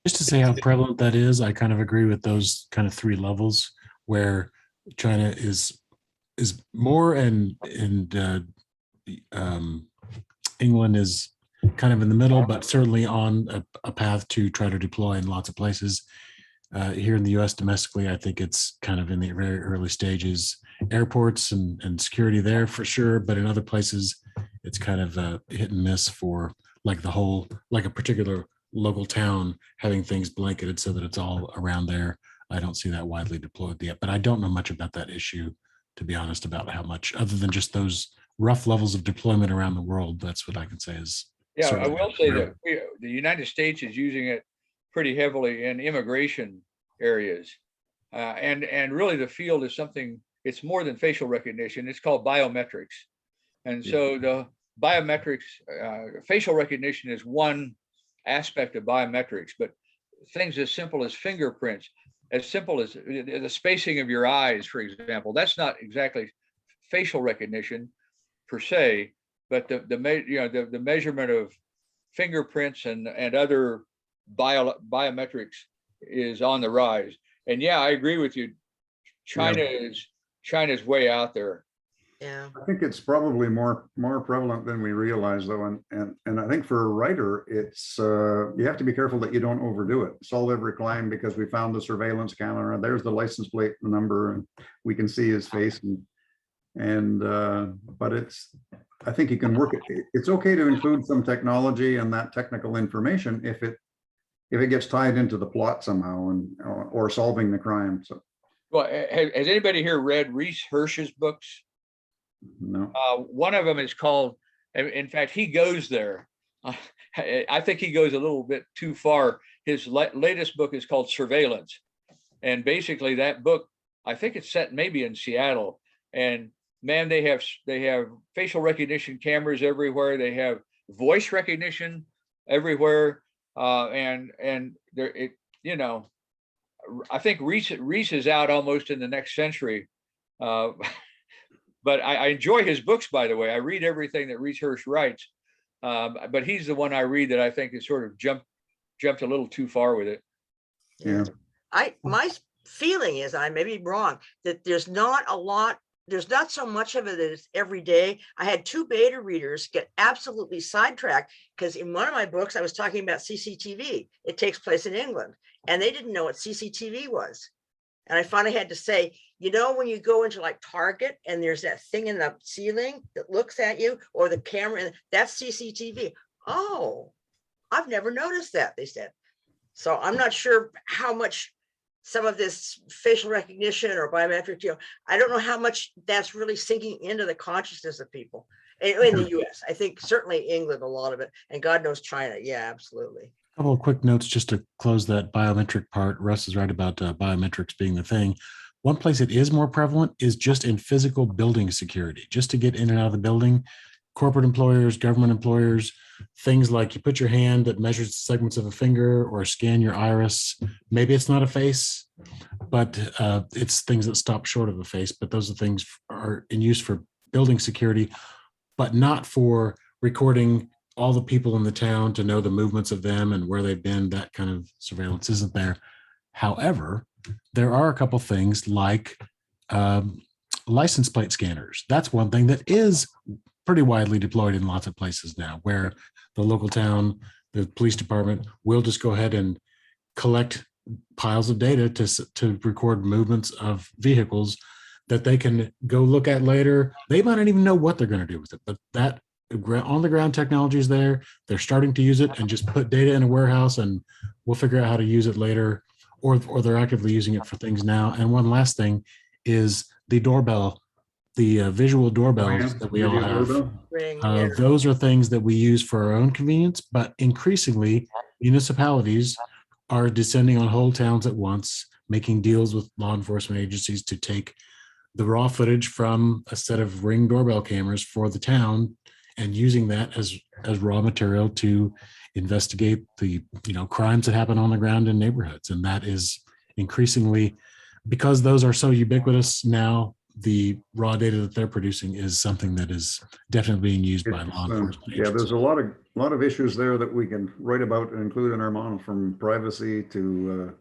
Just to say how prevalent that is, I kind of agree with those kind of three levels, where China is more and England is kind of in the middle, but certainly on a path to try to deploy in lots of places. Here in the US domestically, I think it's kind of in the very early stages. Airports and security there for sure, but in other places, it's kind of hit and miss for like a particular local town having things blanketed so that it's all around there. I don't see that widely deployed yet, but I don't know much about that issue, to be honest, about how much, other than just those rough levels of deployment around the world. That's what I can say is. Yeah, I will say that the United States is using it pretty heavily in immigration areas. And really the field is something, it's more than facial recognition. It's called biometrics. And so the biometrics, facial recognition is one aspect of biometrics, but things as simple as fingerprints, as simple as the spacing of your eyes, for example, that's not exactly facial recognition per se, but the measurement of fingerprints and other biometrics is on the rise. And yeah, I agree with you. China's way out there. Yeah, I think it's probably more prevalent than we realize, though, and I think for a writer, it's you have to be careful that you don't overdo it. Solve every crime because we found the surveillance camera. There's the license plate number, and we can see his face. But I think you can work it. It's okay to include some technology and that technical information if it gets tied into the plot somehow or solving the crime. So, well, has anybody here read Reese Hirsch's books? No. One of them is called, in fact, he goes there. I think he goes a little bit too far. His latest book is called Surveillance. And basically that book, I think it's set maybe in Seattle. And man, they have facial recognition cameras everywhere. They have voice recognition everywhere. And there, it, you know, I think Reese is out almost in the next century. But I enjoy his books, by the way. I read everything that Reese Hirsch writes. But he's the one I read that I think is sort of jumped a little too far with it. Yeah. My feeling is, I may be wrong, that there's not so much of it as every day. I had 2 beta readers get absolutely sidetracked because in one of my books, I was talking about CCTV. It takes place in England, and they didn't know what CCTV was. And I finally had to say, you know, when you go into like Target and there's that thing in the ceiling that looks at you, or the camera, that's CCTV. Oh, I've never noticed that, they said. So I'm not sure how much some of this facial recognition or biometric, you know, I don't know how much that's really sinking into the consciousness of people in the US. I think certainly England, a lot of it, and God knows China. Yeah, absolutely. A couple of quick notes just to close that biometric part. Russ is right about biometrics being the thing. One place it is more prevalent is just in physical building security, just to get in and out of the building. Corporate employers, government employers, things like you put your hand that measures segments of a finger or scan your iris. Maybe it's not a face, but it's things that stop short of a face. But those are things are in use for building security, but not for recording all the people in the town to know the movements of them and where they've been. That kind of surveillance isn't there. However, there are a couple things like license plate scanners. That's one thing that is pretty widely deployed in lots of places now, where the local town, the police department will just go ahead and collect piles of data to record movements of vehicles that they can go look at later. They might not even know what they're going to do with it, but that on the ground technology is there. They're starting to use it and just put data in a warehouse, and we'll figure out how to use it later, or they're actively using it for things now. And one last thing is the doorbell, the visual doorbells that we all have. Those are things that we use for our own convenience, but increasingly municipalities are descending on whole towns at once, making deals with law enforcement agencies to take the raw footage from a set of Ring doorbell cameras for the town and using that as raw material to investigate the crimes that happen on the ground in neighborhoods. And that is increasingly, because those are so ubiquitous now, the raw data that they're producing is something that is definitely being used by law enforcement yeah, there's a lot of issues there that we can write about and include in our model, from privacy to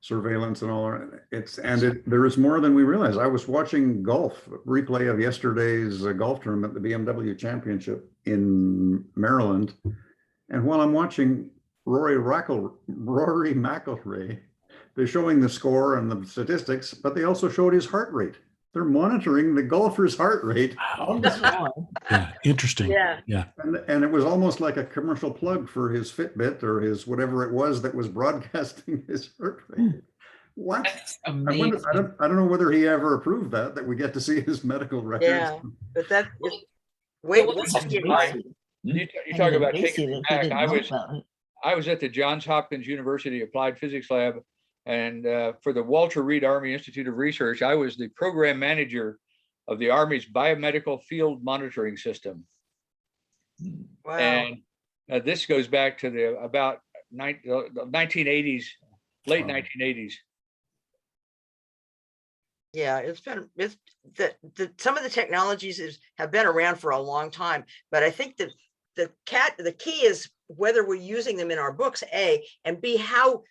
surveillance and all. There is more than we realize. I was watching golf replay of yesterday's golf tournament, the BMW Championship in Maryland, and while I'm watching Rory McIlroy, they're showing the score and the statistics, but they also showed his heart rate. They're monitoring the golfer's heart rate. Yeah, interesting. Yeah. And it was almost like a commercial plug for his Fitbit or his whatever it was that was broadcasting his heart rate. What? I don't know whether he ever approved that we get to see his medical records. Yeah, but that wait, you talk about taking it back. I was at the Johns Hopkins University Applied Physics Lab, and for the Walter Reed Army Institute of Research, I was the program manager of the Army's biomedical field monitoring system. Wow. And this goes back to the 1980s, late 1980s. Yeah, some of the technologies have been around for a long time, but I think that the key is whether we're using them in our books, A, and B, how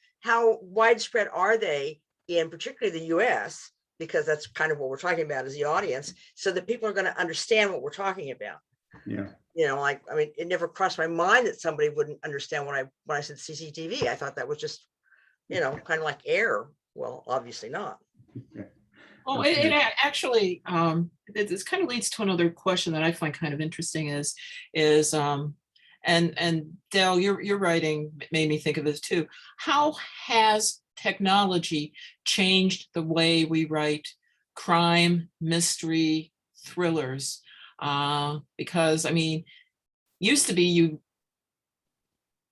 widespread are they in particularly the US, because that's kind of what we're talking about as the audience, so that people are going to understand what we're talking about. Yeah. It never crossed my mind that somebody wouldn't understand when I said CCTV. I thought that was just, kind of like air. Well, obviously not. Yeah. Well, it actually, this kind of leads to another question that I find kind of interesting is and Dale, your writing made me think of this too. How has technology changed the way we write crime, mystery, thrillers? Because used to be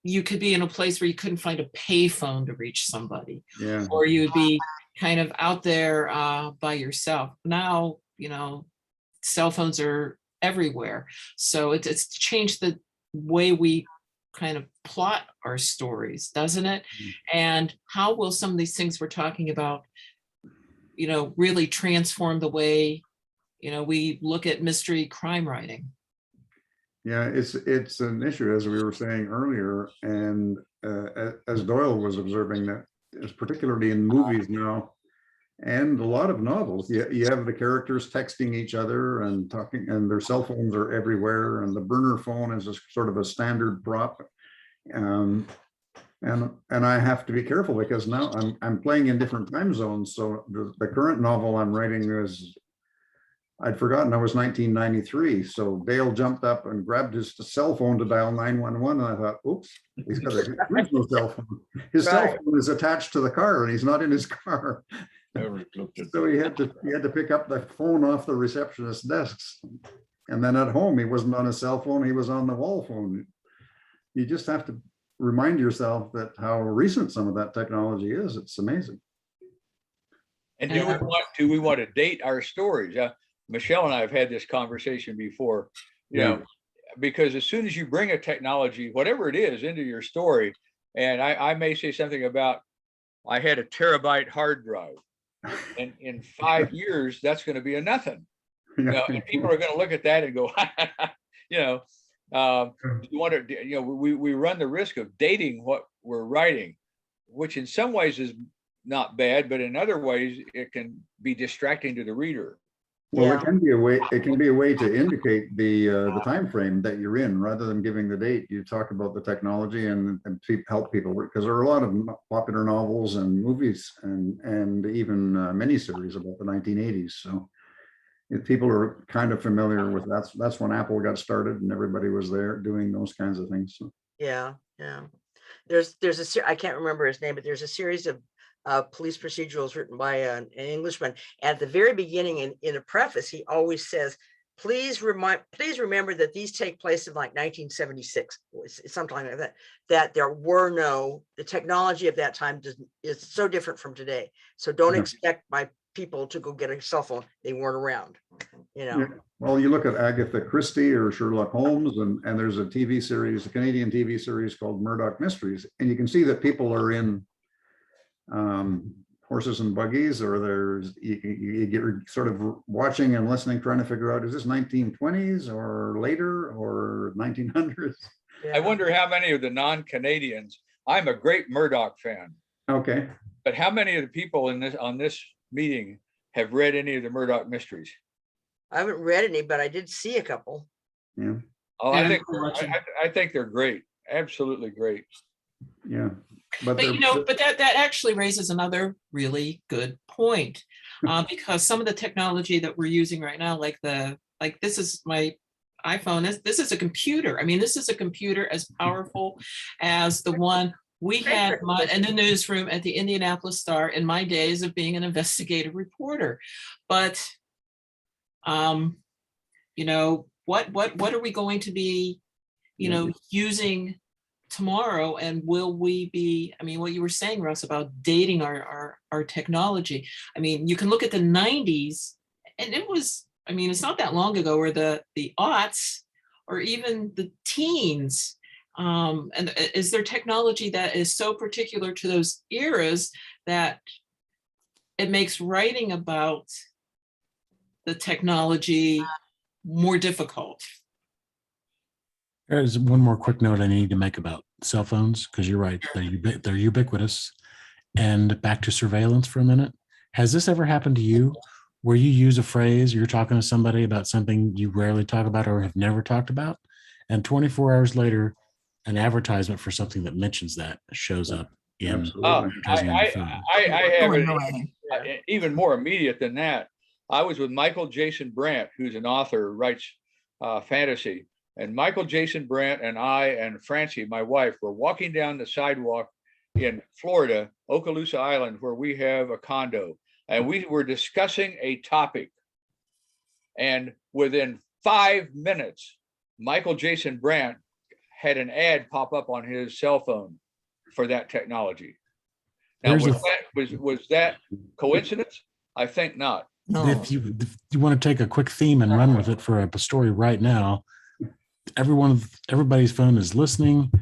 you could be in a place where you couldn't find a payphone to reach somebody, or you'd be kind of out there by yourself. Now, cell phones are everywhere. So it's changed the way we kind of plot our stories, doesn't it? Mm. And how will some of these things we're talking about, really transform the way, we look at mystery crime writing? Yeah, it's an issue, as we were saying earlier, and as Doyle was observing, that is particularly in movies now, and a lot of novels, you have the characters texting each other and talking, and their cell phones are everywhere, and the burner phone is a sort of a standard prop. And I have to be careful because now I'm playing in different time zones. So the current novel I'm writing is, I'd forgotten it was 1993. So Dale jumped up and grabbed his cell phone to dial 911. And I thought, oops, he's got a original cell phone. His cell phone is attached to the car and he's not in his car. So he had to pick up the phone off the receptionist's desks. And then at home, he wasn't on his cell phone, he was on the wall phone. You just have to remind yourself that how recent some of that technology is. It's amazing. And do we want to date our stories? Michele and I have had this conversation before, because as soon as you bring a technology, whatever it is, into your story, and I may say something about, I had a terabyte hard drive, and in 5 years, that's going to be a nothing. And people are going to look at that and go, you want to, we run the risk of dating what we're writing, which in some ways is not bad, but in other ways it can be distracting to the reader. Well, it can be a way. It can be a way to indicate the time frame that you're in, rather than giving the date. You talk about the technology and help people, because there are a lot of popular novels and movies and even miniseries about the 1980s. So if people are kind of familiar with that's when Apple got started, and everybody was there doing those kinds of things. So. Yeah. There's I can't remember his name, but there's a series of police procedurals written by an Englishman. At the very beginning, in a preface, he always says, please remember that these take place in like 1976, something like that, that the technology of that time is so different from today. So don't expect my people to go get a cell phone. They weren't around, Yeah. Well, you look at Agatha Christie or Sherlock Holmes, and there's a TV series, a Canadian TV series called Murdoch Mysteries, and you can see that people are in horses and buggies, or you get sort of watching and listening, trying to figure out, is this 1920s or later or 1900s? I wonder how many of the non-Canadians, I'm a great Murdoch fan. Okay. But how many of the people on this meeting have read any of the Murdoch mysteries? I haven't read any, but I did see a couple. Yeah. Oh, I think they're great. Absolutely great. Yeah. But that actually raises another really good point, because some of the technology that we're using right now, like this is my iPhone, this is a computer. I mean, this is a computer as powerful as the one we had in the newsroom at the Indianapolis Star in my days of being an investigative reporter. But what are we going to be, using tomorrow? And will we be, what you were saying, Russ, about dating our technology. I mean, you can look at the 90s, and it was, it's not that long ago, where the aughts or even the teens, and is there technology that is so particular to those eras that it makes writing about the technology more difficult? There's one more quick note I need to make about cell phones, because you're right, they're ubiquitous. And back to surveillance for a minute. Has this ever happened to you, where you use a phrase, you're talking to somebody about something you rarely talk about or have never talked about, and 24 hours later, an advertisement for something that mentions that shows up in advertising on your phone? I have it even more immediate than that. I was with Michael Jason Brandt, who's an author, writes fantasy. And Michael Jason Brandt and I and Francie, my wife, were walking down the sidewalk in Florida, Okaloosa Island, where we have a condo. And we were discussing a topic. And within 5 minutes, Michael Jason Brandt had an ad pop up on his cell phone for that technology. Now, was that coincidence? I think not. No. If you want to take a quick theme and run with it for a story right now, everybody's phone is listening.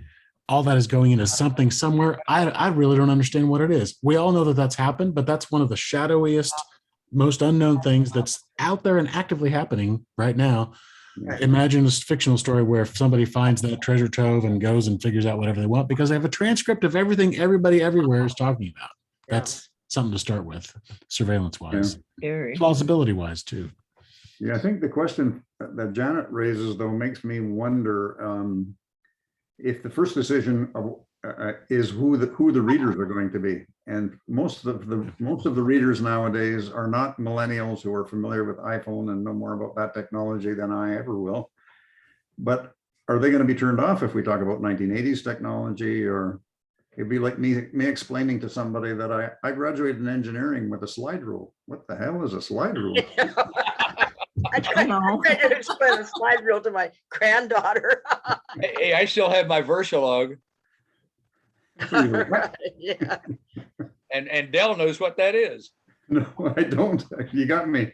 all that is going into something somewhere. I really don't understand what it is. We all know that that's happened, but that's one of the shadowiest, most unknown things that's out there and actively happening right now. Right. Imagine a fictional story where if somebody finds that treasure trove and goes and figures out whatever they want because they have a transcript of everything everybody everywhere is talking about. Yeah. That's something to start with, surveillance wise, Very. plausibility wise too. Yeah, I think the question that Janet raises though makes me wonder if the first decision of, is who the readers are going to be, and most of the readers nowadays are not millennials who are familiar with iPhone and know more about that technology than I ever will. But are they going to be turned off if we talk about 1980s technology? Or it'd be like me explaining to somebody that I graduated in engineering with a slide rule. What the hell is a slide rule? I tried to explain a slide rule to my granddaughter. Hey, I still have my Versalog, Right, yeah. and Dell knows what that is. No, I don't. You got me.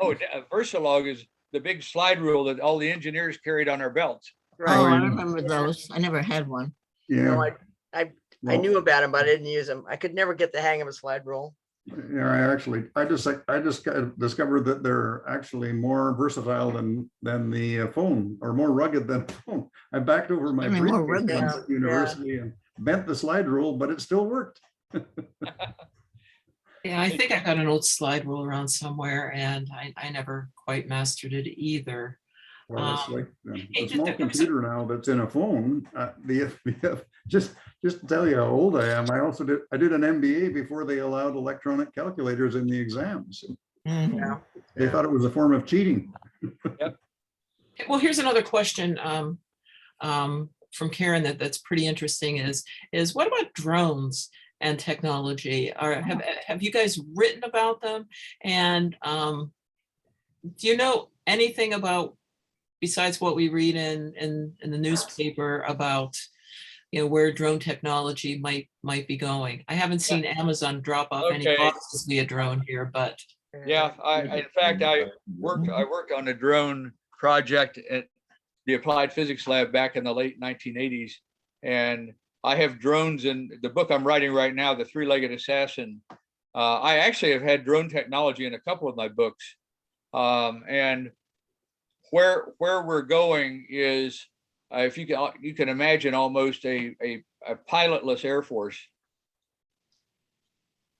Oh, Versalog is the big slide rule that all the engineers carried on their belts. Oh, Right. I yeah. remember those. I never had one. Yeah. No, I Well, knew about them, but I didn't use them. I could never get the hang of a slide rule. Yeah, I just discovered that they're actually more versatile than the phone, or more rugged than the phone. I backed over my I mean, more briefcase rugged. once at university and bent the slide rule, but it still worked. Yeah, I think I got an old slide rule around somewhere and I never quite mastered it either. Well, it's like hey, a just small a- computer now that's in a phone. Just to tell you how old I am, I did an MBA before they allowed electronic calculators in the exams. Mhm. Yeah. They thought it was a form of cheating. Well, here's another question from Karen that's pretty interesting is what about drones and technology? Have you guys written about them? And do you know anything about, besides what we read in the newspaper about, where drone technology might be going? I haven't seen Amazon drop off any Okay. boxes via drone here, but Yeah, in fact, I worked on a drone project at the Applied Physics Lab back in the late 1980s. And I have drones in the book I'm writing right now, The Three-Legged Assassin. I actually have had drone technology in a couple of my books. And where we're going is, if you can imagine, almost a pilotless Air Force.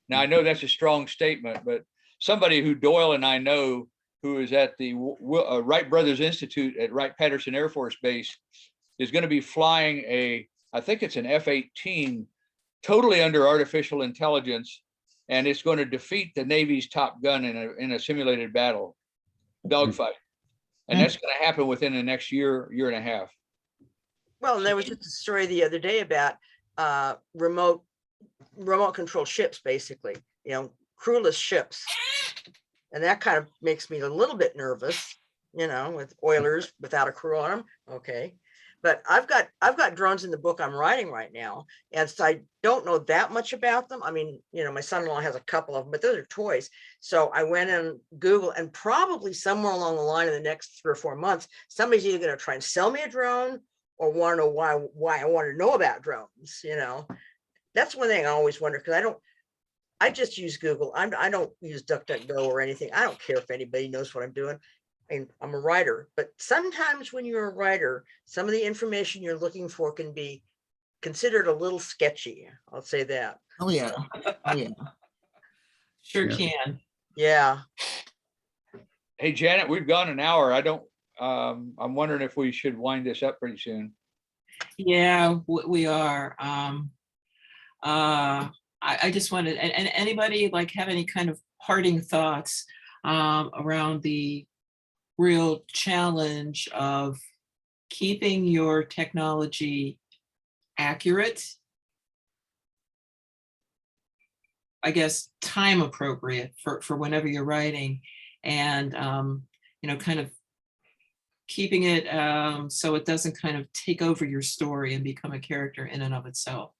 Now, I know that's a strong statement, but somebody who Doyle and I know, who is at the Wright Brothers Institute at Wright-Patterson Air Force Base, is going to be flying I think it's an F-18, totally under artificial intelligence, and it's going to defeat the Navy's Top Gun in a simulated battle, dogfight. And that's going to happen within the next year and a half. Well, and there was just a story the other day about remote control ships, basically, crewless ships. And that kind of makes me a little bit nervous, with oilers without a crew on them. Okay. But I've got drones in the book I'm writing right now. And so I don't know that much about them. I mean, my son-in-law has a couple of them, but those are toys. So I went in Google, and probably somewhere along the line in the next 3 or 4 months, somebody's either going to try and sell me a drone or want to know why I want to know about drones. That's one thing I always wonder, because I just use Google. I don't use DuckDuckGo or anything. I don't care if anybody knows what I'm doing. I mean, I'm a writer, but sometimes when you're a writer, some of the information you're looking for can be considered a little sketchy. I'll say that. Oh, yeah. Oh, yeah. sure Yeah. can. Yeah. Hey, Janet, we've gone an hour. I'm wondering if we should wind this up pretty soon. Yeah, we are. I just wanted, and anybody have any kind of parting thoughts around the real challenge of keeping your technology accurate, I guess time appropriate for whenever you're writing, and kind of keeping it so it doesn't kind of take over your story and become a character in and of itself.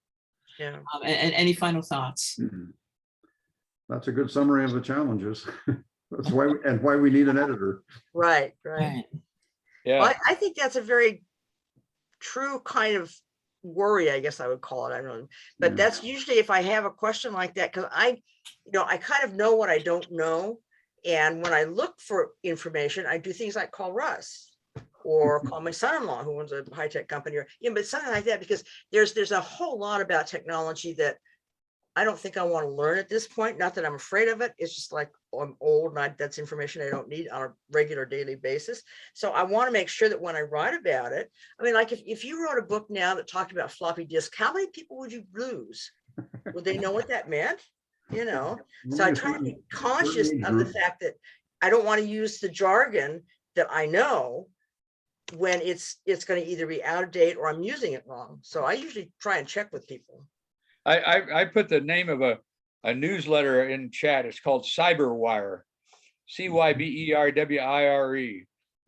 Yeah. And any final thoughts? That's a good summary of the challenges. That's why we need an editor. Right. Right. Yeah. Well, I think that's a very true kind of worry, I guess I would call it. I don't know. But Yeah. that's usually if I have a question like that, because I kind of know what I don't know. And when I look for information, I do things like call Russ or call my son-in-law who owns a high-tech company, or but something like that, because there's a whole lot about technology that I don't think I want to learn at this point. Not that I'm afraid of it. It's just like, oh, I'm old and that's information I don't need on a regular daily basis. So I want to make sure that when I write about it, I mean, like if you wrote a book now that talked about floppy disk, how many people would you lose? Would they know what that meant? So I try to be conscious of the fact that I don't want to use the jargon that I know when it's going to either be out of date or I'm using it wrong. So I usually try and check with people. I put the name of a newsletter in chat. It's called Cyberwire, Cyberwire.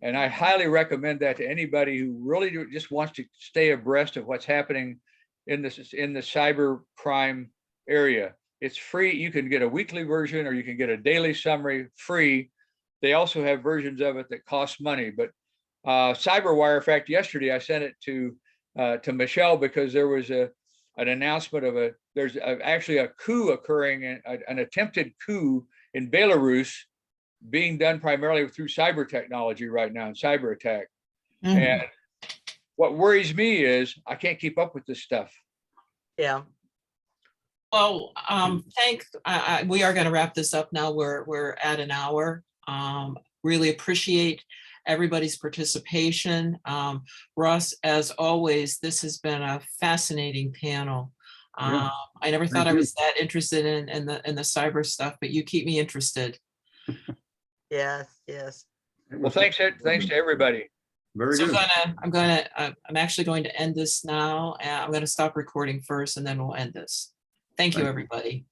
And I highly recommend that to anybody who really just wants to stay abreast of what's happening in the cyber crime area. It's free. You can get a weekly version or you can get a daily summary free. They also have versions of it that cost money. But Cyberwire, in fact, yesterday I sent it to Michele because there was an announcement of there's actually a coup occurring, an attempted coup in Belarus being done primarily through cyber technology right now, and cyber attack. Mhm. And what worries me is I can't keep up with this stuff. Yeah. Well, we are going to wrap this up now. We're at an hour. Really appreciate everybody's participation. Russ, as always, this has been a fascinating panel. Yeah. I never thought Thank I was that interested in the cyber stuff, but you keep me interested. Yes. Well, thanks to everybody. Very So good. I'm actually going to end this now. I'm going to stop recording first and then we'll end this. Thank you, Thank you. everybody.